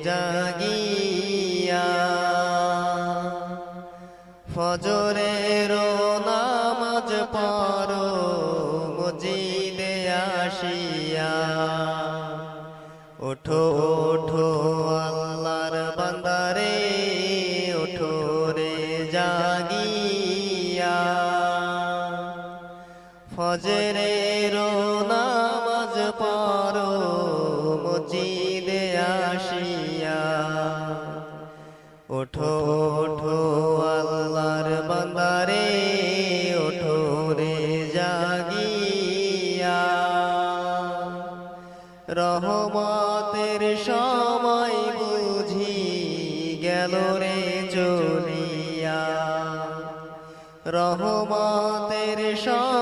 জাগিয়া ফজরের নামাজ পড়ো মসজিদে আসিয়া ওঠো ওঠো আল্লাহর বান্দারে ওঠো রে জাগিয়া ফজরের নামাজ পড়ো মসজিদে আসিয়া ওঠো ওঠো আল্লাহর বান্দারে ওঠো রে জাগিয়া রহমতের সময় বুঝি গেল রে চলিয়া রহমতের সময়